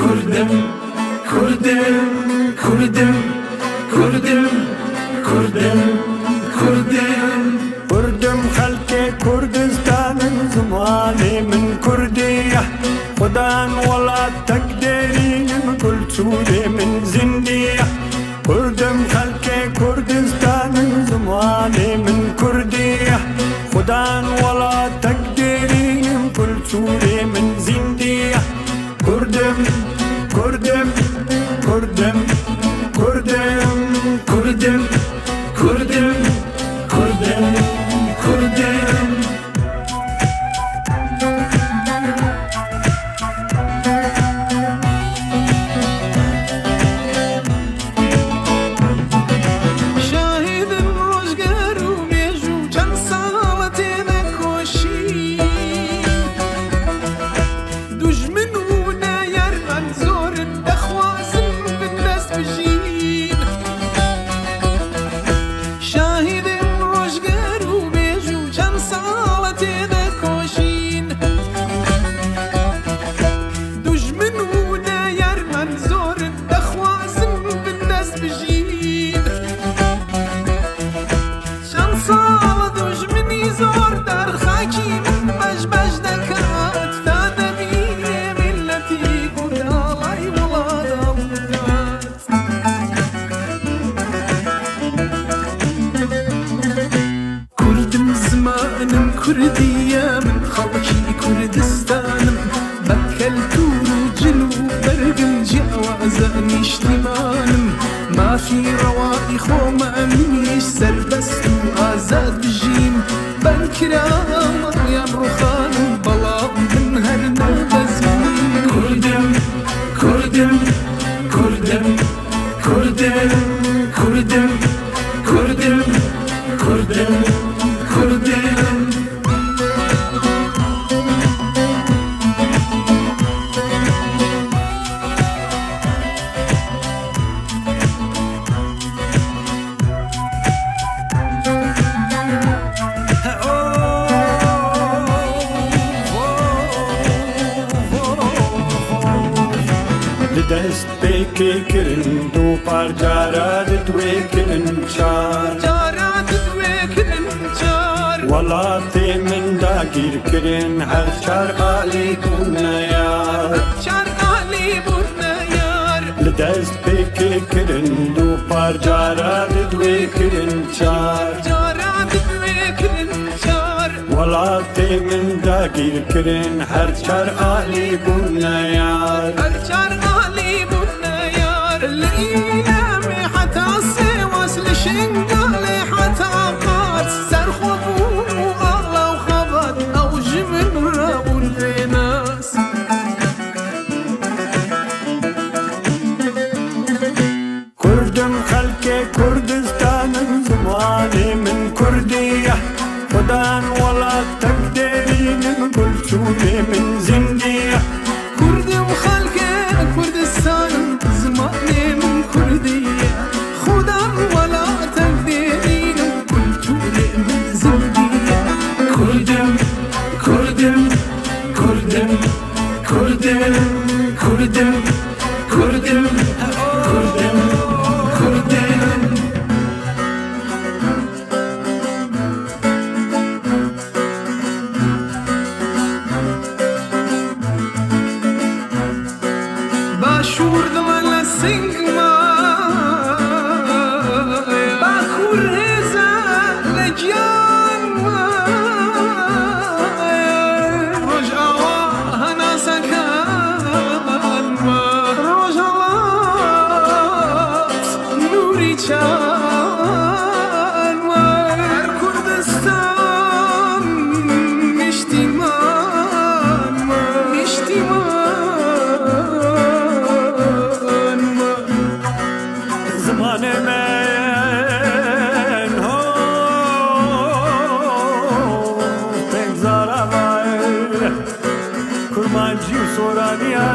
Kurdum, Kurdum, Kurdum, Kurdum, Kurdum, Kurdum. Kurdum halke Kurdistan'ın zamanı min Kurdiye Khudan wala takdirinin kul sure min zindiye Kurdum halke Kurdistan'ın zamanı min Kurdiye Khudan wala takdirinin kul sure min zindiye Kurdum, Kurdum, Kurdum, Kurdum, Kurdum, Kurdum, Kurdum, Kurdum. Şahidim rojgaru meju çand salatine koşi Dujminuna yerman zor dakhwazim bidest bijin Şahidim rojgaru meju çand salatine koşin Dujminuna yerman zor dakhwazim bidest bijin شانصال دجمني زور دار خاكي من بجبج دكات فادبي ملتي قدالاي ولاد أبوات كردم زمانم كردية من خلقي كردستانم بكلتو جلو برقم جوازان اشتمانم ما في روائخ وما منيش سربست وآزاد بجين بنكرام يا رخانم بلا من هرنا بزمين Kurdum, Kurdum, Kurdum, Kurdum, Kurdum, Kurdum, Kurdum, Kurdum. دست پێکێ کرن دوو پارجارە دەتوێ کرن چار جارات دوێکردن جار وڵاتێ من داگیر کرن هەر چار ئالی بوونەیار چار عالی بودنا یار لە دەست پێکێ کرن دوو پارجارە دەتوێ کرن چار جارات دوێکردن جار وڵاتێ من داگیر کرن هەر چار ئالی بوونەیار هرچار عالی بودنا یار لإيلامي حتى سواس لشنقالي حتى قات سرخبو الله وخبط أو جمن رابو الفيناس Kurdum halke Kurdistan'ın zamanı min Kurdiye Khudan wala takdirinin kul sure min zindiye كردم خلقي كردستان زماني من كردية خدا ولا تقديرين كل جولي من زندية Kurdum, Kurdum, Kurdum, Kurdum, Kurdum, Kurdum, Kurdum, Kurdum. باشور دمال سنگما باكور هزا لجيان رجعوا هنا سكان رجعوا نوري كان كردستان مشتمان مشتمان Zamanı men ho pek zara var Kurmancı soraniye